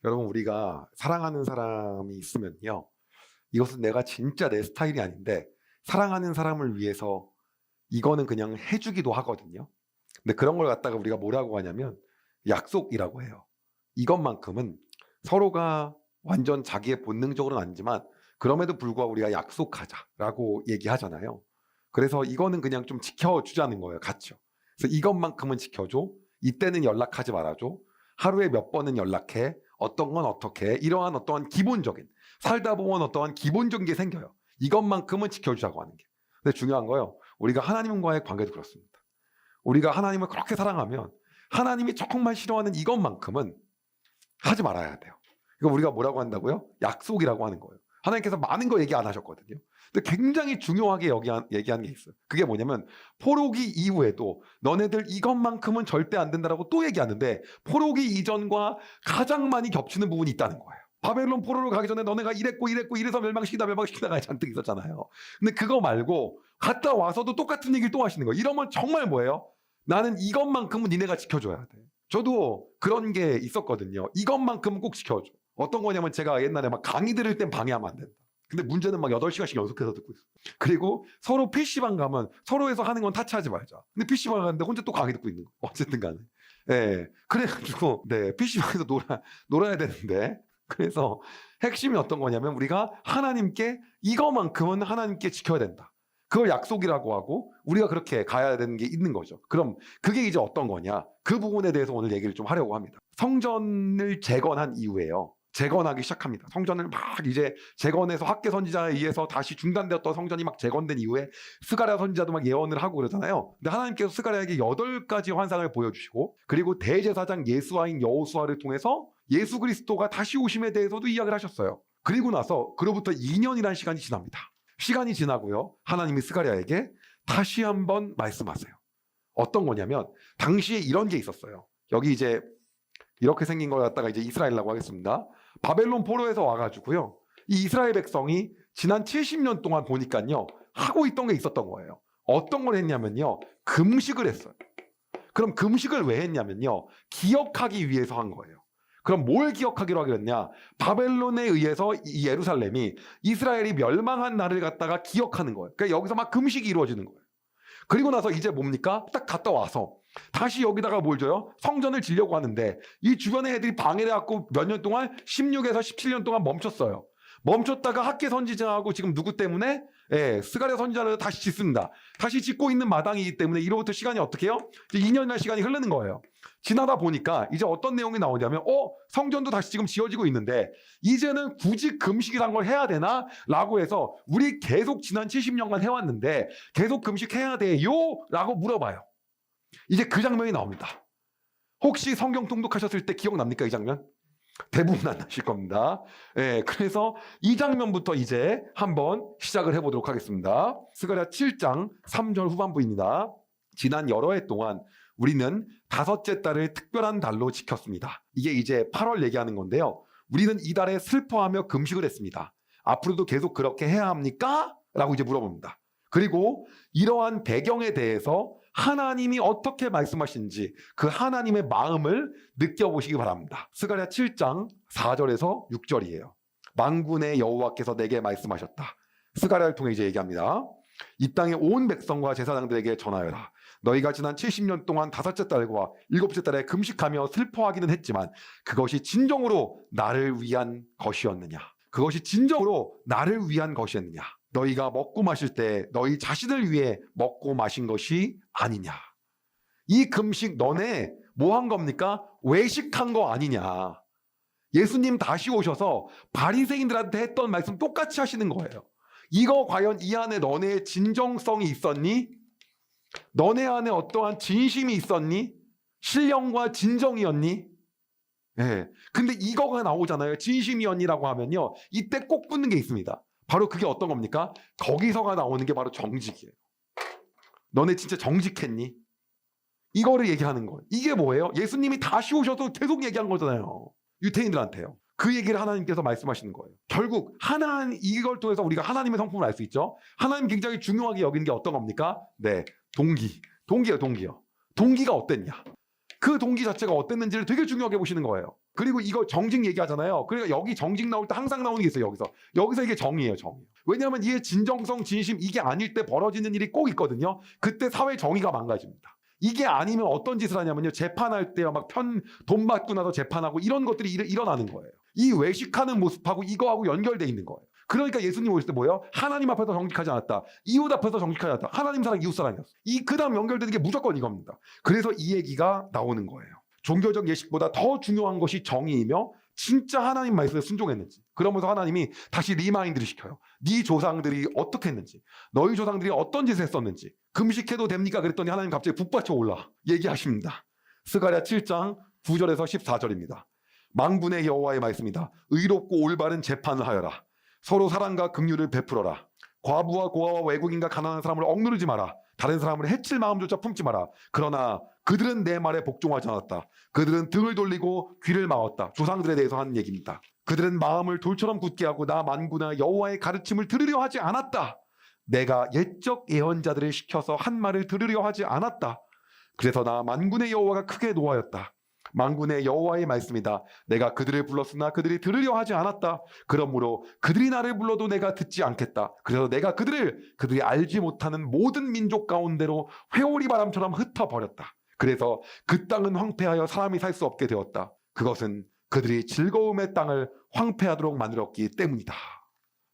여러분, 우리가 사랑하는 사람이 있으면요, 이것은 내가 진짜 내 스타일이 아닌데 사랑하는 사람을 위해서 이거는 그냥 해주기도 하거든요. 근데 그런 걸 갖다가 우리가 뭐라고 하냐면 약속이라고 해요. 이것만큼은 서로가 완전 자기의 본능적으로는 아니지만 그럼에도 불구하고 우리가 약속하자라고 얘기하잖아요. 그래서 이거는 그냥 좀 지켜주자는 거예요, 같이요. 그래서 이것만큼은 지켜줘. 이때는 연락하지 말아줘. 하루에 몇 번은 연락해. 어떤 건 어떻게. 이러한 어떠한 기본적인, 살다 보면 어떠한 기본적인 게 생겨요. 이것만큼은 지켜주자고 하는 게. 근데 중요한 거요, 우리가 하나님과의 관계도 그렇습니다. 우리가 하나님을 그렇게 사랑하면 하나님이 정말 싫어하는 이것만큼은 하지 말아야 돼요. 이거 우리가 뭐라고 한다고요? 약속이라고 하는 거예요. 하나님께서 많은 거 얘기 안 하셨거든요. 근데 굉장히 중요하게 얘기한 게 있어요. 그게 뭐냐면 포로기 이후에도 너네들 이것만큼은 절대 안 된다라고 또 얘기하는데, 포로기 이전과 가장 많이 겹치는 부분이 있다는 거예요. 바벨론 포로로 가기 전에 너네가 이랬고 이래서 멸망시키다가 잔뜩 있었잖아요. 근데 그거 말고 갔다 와서도 똑같은 얘기를 또 하시는 거예요. 이러면 정말 뭐예요? 나는 이것만큼은 니네가 지켜줘야 돼. 저도 그런 게 있었거든요. 이것만큼은 꼭 지켜줘. 어떤 거냐면 제가 옛날에 막 강의 들을 땐 방해하면 안 된다. 근데 문제는 막 8시간씩 연속해서 듣고 있어. 그리고 서로 PC방 가면 서로에서 하는 건 타치하지 말자. 근데 PC방 가는데 혼자 또 강의 듣고 있는 거. 어쨌든 간에. 예. 그래가지고, 네. PC방에서 놀아야 되는데. 그래서 핵심이 어떤 거냐면 우리가 하나님께 이거만큼은 하나님께 지켜야 된다. 그걸 약속이라고 하고 우리가 그렇게 가야 되는 게 있는 거죠. 그럼 그게 이제 어떤 거냐? 그 부분에 대해서 오늘 얘기를 좀 하려고 합니다. 성전을 재건한 이후에요. 재건하기 시작합니다. 성전을 막 이제 재건해서 학개 선지자에 의해서 다시 중단되었던 성전이 막 재건된 이후에 스가랴 선지자도 막 예언을 하고 그러잖아요. 근데 하나님께서 스가랴에게 8가지 환상을 보여주시고, 그리고 대제사장 예수아인 여호수아를 통해서 예수 그리스도가 다시 오심에 대해서도 이야기를 하셨어요. 그리고 나서 그로부터 2년이라는 시간이 지납니다. 시간이 지나고요, 하나님이 스가랴에게 다시 한번 말씀하세요. 어떤 거냐면 당시에 이런 게 있었어요. 여기 이제 이렇게 생긴 걸 갖다가 이제 이스라엘이라고 하겠습니다. 바벨론 포로에서 와가지고요, 이 이스라엘 백성이 지난 70년 동안 보니까요 하고 있던 게 있었던 거예요. 어떤 걸 했냐면요, 금식을 했어요. 그럼 금식을 왜 했냐면요, 기억하기 위해서 한 거예요. 그럼 뭘 기억하기로 하기로 했냐? 바벨론에 의해서 이 예루살렘이, 이스라엘이 멸망한 날을 갖다가 기억하는 거예요. 그러니까 여기서 막 금식이 이루어지는 거예요. 그리고 나서 이제 뭡니까? 딱 갔다 와서 다시 여기다가 뭘 줘요? 성전을 지려고 하는데 이 주변에 애들이 방해를 해갖고 몇 년 동안, 16에서 17년 동안 멈췄어요. 멈췄다가 학개 선지자하고 지금 누구 때문에? 스가랴 선지자를 다시 짓습니다. 다시 짓고 있는 마당이기 때문에 이로부터 시간이 어떻게 해요? 2년이나 시간이 흐르는 거예요. 지나다 보니까 이제 어떤 내용이 나오냐면 성전도 다시 지금 지어지고 있는데 이제는 굳이 금식이란 걸 해야 되나? 라고 해서 우리 계속 지난 70년간 해왔는데 계속 금식해야 돼요? 라고 물어봐요. 이제 그 장면이 나옵니다. 혹시 성경 통독하셨을 때 기억납니까, 이 장면? 대부분 안 나실 겁니다. 그래서 이 장면부터 이제 한번 시작을 해보도록 하겠습니다. 스가랴 7장 3절 후반부입니다. 지난 여러 해 동안 우리는 5째 달을 특별한 달로 지켰습니다. 이게 이제 8월 얘기하는 건데요. 우리는 이 달에 슬퍼하며 금식을 했습니다. 앞으로도 계속 그렇게 해야 합니까? 라고 이제 물어봅니다. 그리고 이러한 배경에 대해서 하나님이 어떻게 말씀하시는지 그 하나님의 마음을 느껴보시기 바랍니다. 스가랴 7장 4절에서 6절이에요. 만군의 여호와께서 내게 말씀하셨다. 스가랴를 통해 이제 얘기합니다. 이 땅의 온 백성과 제사장들에게 전하여라. 너희가 지난 70년 동안 5째 달과 7째 달에 금식하며 슬퍼하기는 했지만 그것이 진정으로 나를 위한 것이었느냐? 그것이 진정으로 나를 위한 것이었느냐? 너희가 먹고 마실 때 너희 자신을 위해 먹고 마신 것이 아니냐? 이 금식 너네 뭐 한 겁니까? 외식한 거 아니냐? 예수님 다시 오셔서 바리새인들한테 했던 말씀 똑같이 하시는 거예요. 이거 과연 이 안에 너네의 진정성이 있었니? 너네 안에 어떠한 진심이 있었니? 신령과 진정이었니? 근데 이거가 나오잖아요. 진심이었니라고 하면요, 이때 꼭 붙는 게 있습니다. 바로 그게 어떤 겁니까? 거기서가 나오는 게 바로 정직이에요. 너네 진짜 정직했니? 이거를 얘기하는 거예요. 이게 뭐예요? 예수님이 다시 오셔서 계속 얘기한 거잖아요. 유태인들한테요. 그 얘기를 하나님께서 말씀하시는 거예요. 결국 이걸 통해서 우리가 하나님의 성품을 알 수 있죠. 하나님 굉장히 중요하게 여기는 게 어떤 겁니까? 네, 동기요. 동기가 어땠냐? 그 동기 자체가 어땠는지를 되게 중요하게 보시는 거예요. 그리고 이거 정직 얘기하잖아요. 그러니까 여기 정직 나올 때 항상 나오는 게 있어요. 여기서 이게 정의예요, 정의. 왜냐하면 이게 진정성, 진심 이게 아닐 때 벌어지는 일이 꼭 있거든요. 그때 사회 정의가 망가집니다. 이게 아니면 어떤 짓을 하냐면요, 재판할 때요, 막 돈 받고 나서 재판하고 이런 것들이 일어나는 거예요. 이 외식하는 모습하고 이거하고 연결돼 있는 거예요. 그러니까 예수님 오실 때 뭐예요? 하나님 앞에서 정직하지 않았다. 이웃 앞에서 정직하지 않았다. 하나님 사랑, 이웃 사랑이었어. 그 다음 연결되는 게 무조건 이겁니다. 그래서 이 얘기가 나오는 거예요. 종교적 예식보다 더 중요한 것이 정의이며 진짜 하나님 말씀에 순종했는지. 그러면서 하나님이 다시 리마인드를 시켜요. 네 조상들이 어떻게 했는지, 너희 조상들이 어떤 짓을 했었는지. 금식해도 됩니까? 그랬더니 하나님 갑자기 북받쳐 올라 얘기하십니다. 스가랴 7장 9절에서 14절입니다. 만군의 여호와의 말씀이다. 의롭고 올바른 재판을 하여라. 서로 사랑과 긍휼을 베풀어라. 과부와 고아와 외국인과 가난한 사람을 억누르지 마라. 다른 사람을 해칠 마음조차 품지 마라. 그러나 그들은 내 말에 복종하지 않았다. 그들은 등을 돌리고 귀를 막았다. 조상들에 대해서 하는 얘기입니다. 그들은 마음을 돌처럼 굳게 하고 나 만군의 여호와의 가르침을 들으려 하지 않았다. 내가 옛적 예언자들을 시켜서 한 말을 들으려 하지 않았다. 그래서 나 만군의 여호와가 크게 노하였다. 만군의 여호와의 말씀이다. 내가 그들을 불렀으나 그들이 들으려 하지 않았다. 그러므로 그들이 나를 불러도 내가 듣지 않겠다. 그래서 내가 그들이 알지 못하는 모든 민족 가운데로 회오리 바람처럼 흩어버렸다. 그래서 그 땅은 황폐하여 사람이 살 수 없게 되었다. 그것은 그들이 즐거움의 땅을 황폐하도록 만들었기 때문이다.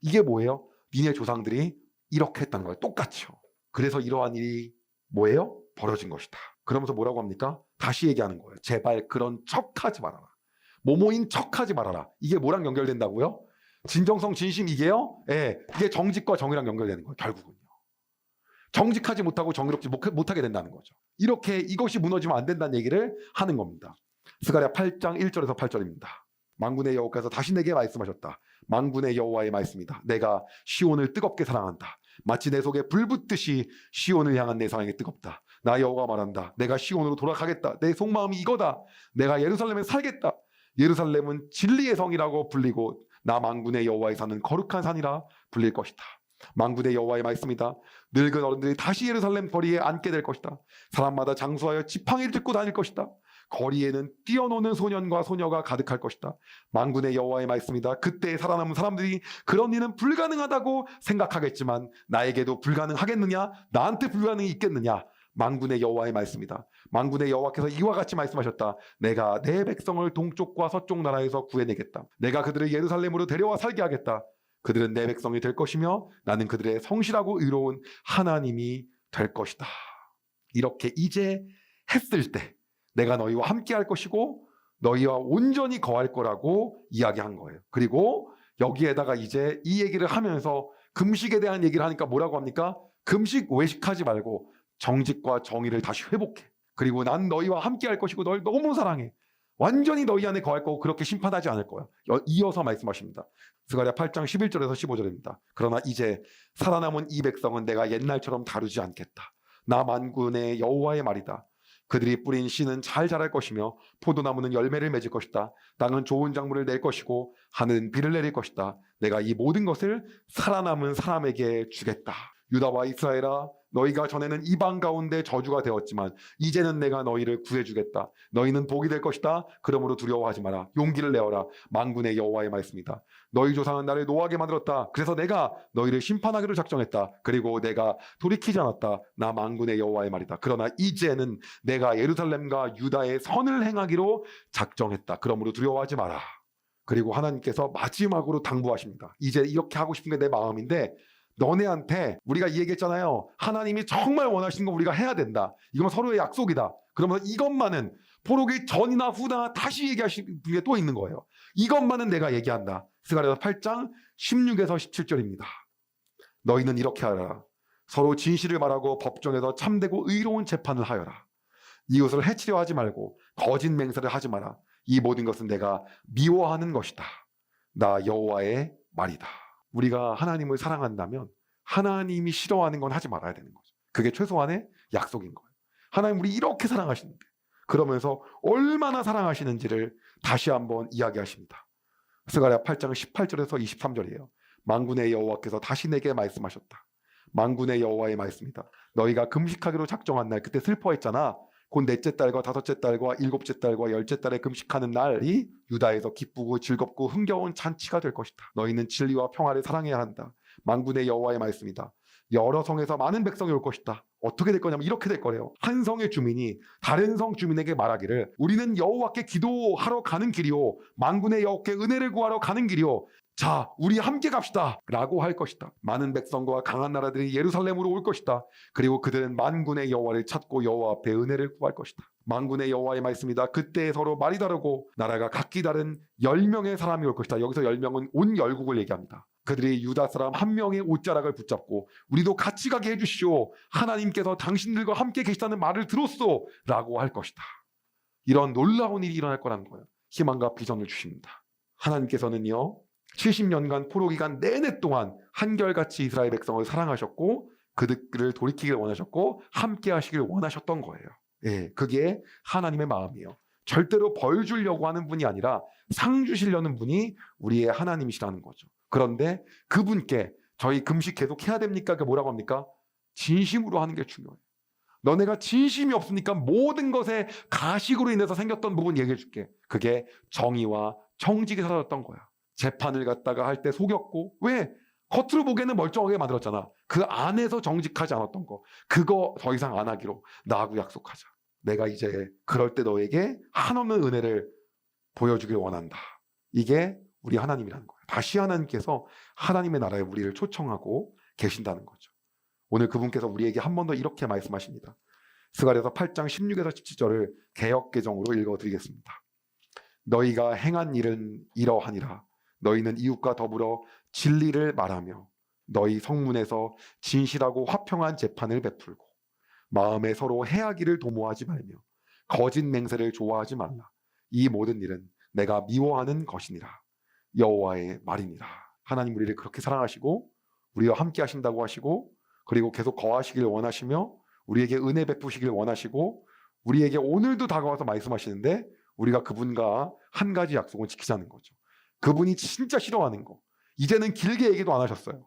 이게 뭐예요? 니네 조상들이 이렇게 했다는 거예요. 똑같죠. 그래서 이러한 일이 뭐예요? 벌어진 것이다. 그러면서 뭐라고 합니까? 다시 얘기하는 거예요. 제발 그런 척하지 말아라. 모모인 척하지 말아라. 이게 뭐랑 연결된다고요? 진정성, 진심 이게요? 예, 이게 정직과 정의랑 연결되는 거예요. 결국은요. 정직하지 못하고 정의롭지 못하게 된다는 거죠. 이렇게 이것이 무너지면 안 된다는 얘기를 하는 겁니다. 스가랴 8장 1절에서 8절입니다. 만군의 여호와께서 다시 내게 말씀하셨다. 만군의 여호와의 말씀이다. 내가 시온을 뜨겁게 사랑한다. 마치 내 속에 불 붙듯이 시온을 향한 내 사랑이 뜨겁다. 나 여호와 말한다. 내가 시온으로 돌아가겠다. 내 속마음이 이거다. 내가 예루살렘에 살겠다. 예루살렘은 진리의 성이라고 불리고 나 만군의 여호와의 산은 거룩한 산이라 불릴 것이다. 만군의 여호와의 말씀이다. 늙은 어른들이 다시 예루살렘 거리에 앉게 될 것이다. 사람마다 장수하여 지팡이를 들고 다닐 것이다. 거리에는 뛰어노는 소년과 소녀가 가득할 것이다. 만군의 여호와의 말씀이다. 그때 살아남은 사람들이 그런 일은 불가능하다고 생각하겠지만 나에게도 불가능하겠느냐? 나한테 불가능이 있겠느냐? 만군의 여호와의 말씀이다. 만군의 여호와께서 이와 같이 말씀하셨다. 내가 내 백성을 동쪽과 서쪽 나라에서 구해내겠다. 내가 그들을 예루살렘으로 데려와 살게 하겠다. 그들은 내 백성이 될 것이며 나는 그들의 성실하고 의로운 하나님이 될 것이다. 이렇게 이제 했을 때 내가 너희와 함께 할 것이고 너희와 온전히 거할 거라고 이야기한 거예요. 그리고 여기에다가 이제 이 얘기를 하면서 금식에 대한 얘기를 하니까 뭐라고 합니까? 금식 외식하지 말고 정직과 정의를 다시 회복해. 그리고 난 너희와 함께 할 것이고 너를 너무 사랑해. 완전히 너희 안에 거할 거고 그렇게 심판하지 않을 거야. 이어서 말씀하십니다. 스가랴 8장 11절에서 15절입니다. 그러나 이제 살아남은 이 백성은 내가 옛날처럼 다루지 않겠다. 나 만군의 여호와의 말이다. 그들이 뿌린 씨는 잘 자랄 것이며 포도나무는 열매를 맺을 것이다. 땅은 좋은 작물을 낼 것이고 하늘은 비를 내릴 것이다. 내가 이 모든 것을 살아남은 사람에게 주겠다. 유다와 이스라엘아, 너희가 전에는 이방 가운데 저주가 되었지만 이제는 내가 너희를 구해주겠다. 너희는 복이 될 것이다. 그러므로 두려워하지 마라. 용기를 내어라. 만군의 여호와의 말씀이다. 너희 조상은 나를 노하게 만들었다. 그래서 내가 너희를 심판하기로 작정했다. 그리고 내가 돌이키지 않았다. 나 만군의 여호와의 말이다. 그러나 이제는 내가 예루살렘과 유다의 선을 행하기로 작정했다. 그러므로 두려워하지 마라. 그리고 하나님께서 마지막으로 당부하십니다. 이제 이렇게 하고 싶은 게 내 마음인데 너네한테 우리가 이 얘기했잖아요. 하나님이 정말 원하시는 거 우리가 해야 된다. 이건 서로의 약속이다. 그러면 이것만은 포로기 전이나 후나 다시 얘기하시는 게 또 있는 거예요. 이것만은 내가 얘기한다. 스가랴 8장 16에서 17절입니다. 너희는 이렇게 하라. 서로 진실을 말하고 법정에서 참되고 의로운 재판을 하여라. 이웃을 해치려 하지 말고 거짓 맹세를 하지 마라. 이 모든 것은 내가 미워하는 것이다. 나 여호와의 말이다. 우리가 하나님을 사랑한다면 하나님이 싫어하는 건 하지 말아야 되는 거죠. 그게 최소한의 약속인 거예요. 하나님 우리 이렇게 사랑하시는데 그러면서 얼마나 사랑하시는지를 다시 한번 이야기하십니다. 스가랴 8장 18절에서 23절이에요. 만군의 여호와께서 다시 내게 말씀하셨다. 만군의 여호와의 말씀이다. 너희가 금식하기로 작정한 날 그때 슬퍼했잖아. 곧 넷째 달과 다섯째 달과 일곱째 달과 열째 달에 금식하는 날이 유다에서 기쁘고 즐겁고 흥겨운 잔치가 될 것이다. 너희는 진리와 평화를 사랑해야 한다. 만군의 여호와의 말씀이다. 여러 성에서 많은 백성이 올 것이다. 어떻게 될 거냐면 이렇게 될 거래요. 한 성의 주민이 다른 성 주민에게 말하기를 우리는 여호와께 기도하러 가는 길이요 만군의 여호와께 은혜를 구하러 가는 길이요 자 우리 함께 갑시다 라고 할 것이다. 많은 백성과 강한 나라들이 예루살렘으로 올 것이다. 그리고 그들은 만군의 여호와를 찾고 여호와 앞에 은혜를 구할 것이다. 만군의 여호와의 말씀이다. 그때 서로 말이 다르고 나라가 각기 다른 10명의 사람이 올 것이다. 여기서 10명은 온 열국을 얘기합니다. 그들이 유다 사람 한 명의 옷자락을 붙잡고 우리도 같이 가게 해주시오. 하나님께서 당신들과 함께 계시다는 말을 들었소 라고 할 것이다. 이런 놀라운 일이 일어날 거라는 거예요. 희망과 비전을 주십니다. 하나님께서는요 70년간 포로기간 내내 동안 한결같이 이스라엘 백성을 사랑하셨고 그들을 돌이키길 원하셨고 함께 하시길 원하셨던 거예요. 예, 그게 하나님의 마음이에요. 절대로 벌 주려고 하는 분이 아니라 상 주시려는 분이 우리의 하나님이시라는 거죠. 그런데 그분께 저희 금식 계속 해야 됩니까? 그게 뭐라고 합니까? 진심으로 하는 게 중요해요. 너네가 진심이 없으니까 모든 것에 가식으로 인해서 생겼던 부분 얘기해 줄게. 그게 정의와 정직이 사라졌던 거야. 재판을 갖다가 할 때 속였고 왜? 겉으로 보기에는 멀쩡하게 만들었잖아. 그 안에서 정직하지 않았던 거. 그거 더 이상 안 하기로 나하고 약속하자. 내가 이제 그럴 때 너에게 한없는 은혜를 보여주길 원한다. 이게 우리 하나님이라는 거예요. 다시 하나님께서 하나님의 나라에 우리를 초청하고 계신다는 거죠. 오늘 그분께서 우리에게 한 번 더 이렇게 말씀하십니다. 스가랴서 8장 16에서 17절을 개역개정으로 읽어드리겠습니다. 너희가 행한 일은 이러하니라. 너희는 이웃과 더불어 진리를 말하며 너희 성문에서 진실하고 화평한 재판을 베풀고 마음에 서로 해하기를 도모하지 말며 거짓 맹세를 좋아하지 말라. 이 모든 일은 내가 미워하는 것이니라. 여호와의 말이니라. 하나님 우리를 그렇게 사랑하시고 우리와 함께 하신다고 하시고 그리고 계속 거하시길 원하시며 우리에게 은혜 베푸시길 원하시고 우리에게 오늘도 다가와서 말씀하시는데 우리가 그분과 한 가지 약속은 지키자는 거죠. 그분이 진짜 싫어하는 거. 이제는 길게 얘기도 안 하셨어요.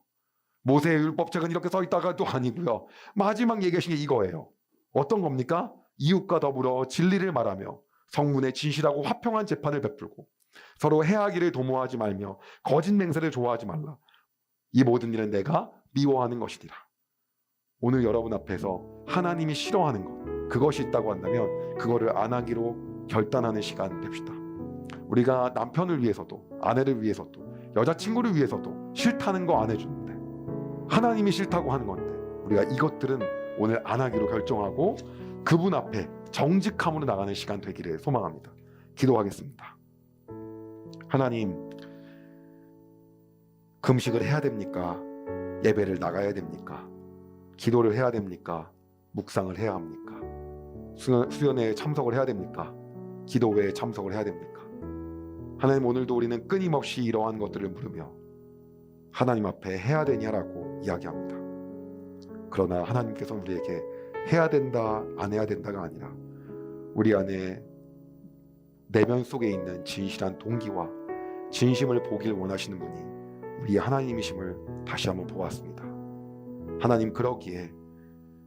모세의 율법책은 이렇게 써 있다가도 아니고요. 마지막 얘기하신 게 이거예요. 어떤 겁니까? 이웃과 더불어 진리를 말하며 성문에 진실하고 화평한 재판을 베풀고 서로 해하기를 도모하지 말며 거짓 맹세를 좋아하지 말라. 이 모든 일은 내가 미워하는 것이니라. 오늘 여러분 앞에서 하나님이 싫어하는 것 그것이 있다고 한다면 그거를 안 하기로 결단하는 시간 됩시다. 우리가 남편을 위해서도 아내를 위해서도 여자친구를 위해서도 싫다는 거 안 해주는데 하나님이 싫다고 하는 건데 우리가 이것들은 오늘 안 하기로 결정하고 그분 앞에 정직함으로 나가는 시간 되기를 소망합니다. 기도하겠습니다. 하나님, 금식을 해야 됩니까? 예배를 나가야 됩니까? 기도를 해야 됩니까? 묵상을 해야 합니까? 수련회에 참석을 해야 됩니까? 기도회에 참석을 해야 됩니까? 하나님, 오늘도 우리는 끊임없이 이러한 것들을 물으며 하나님 앞에 해야 되냐라고 이야기합니다. 그러나 하나님께서는 우리에게 해야 된다, 안 해야 된다가 아니라 우리 안에 내면 속에 있는 진실한 동기와 진심을 보길 원하시는 분이 우리의 하나님이심을 다시 한번 보았습니다. 하나님, 그러기에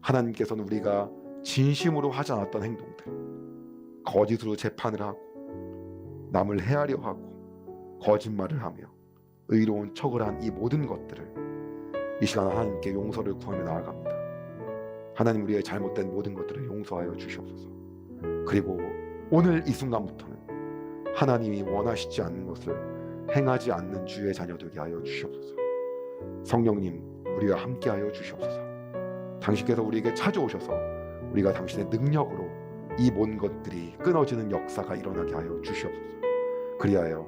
하나님께서는 우리가 진심으로 하지 않았던 행동들, 거짓으로 재판을 하고 남을 해하려 하고 거짓말을 하며 의로운 척을 한 이 모든 것들을 이 시간 하나님께 용서를 구하며 나아갑니다. 하나님, 우리의 잘못된 모든 것들을 용서하여 주시옵소서. 그리고 오늘 이 순간부터는 하나님이 원하시지 않는 것을 행하지 않는 주의 자녀 되게 하여 주시옵소서. 성령님, 우리와 함께하여 주시옵소서. 당신께서 우리에게 찾아오셔서 우리가 당신의 능력으로 이 모든 것들이 끊어지는 역사가 일어나게 하여 주시옵소서. 그리하여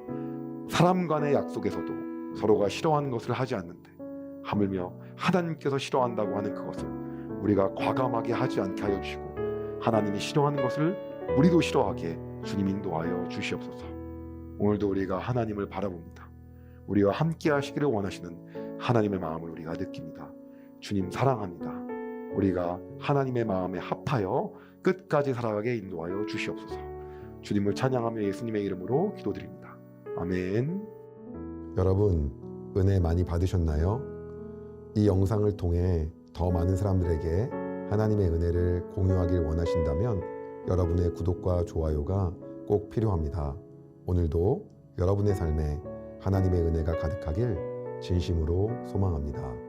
사람 간의 약속에서도 서로가 싫어하는 것을 하지 않는데 하물며 하나님께서 싫어한다고 하는 그것을 우리가 과감하게 하지 않게 하여 주시고 하나님이 싫어하는 것을 우리도 싫어하게 주님 인도하여 주시옵소서. 오늘도 우리가 하나님을 바라봅니다. 우리와 함께 하시기를 원하시는 하나님의 마음을 우리가 느낍니다. 주님 사랑합니다. 우리가 하나님의 마음에 합하여 끝까지 살아가게 인도하여 주시옵소서. 주님을 찬양하며 예수님의 이름으로 기도드립니다. 아멘. 여러분, 은혜 많이 받으셨나요? 이 영상을 통해 더 많은 사람들에게 하나님의 은혜를 공유하길 원하신다면 여러분의 구독과 좋아요가 꼭 필요합니다. 오늘도 여러분의 삶에 하나님의 은혜가 가득하길 진심으로 소망합니다.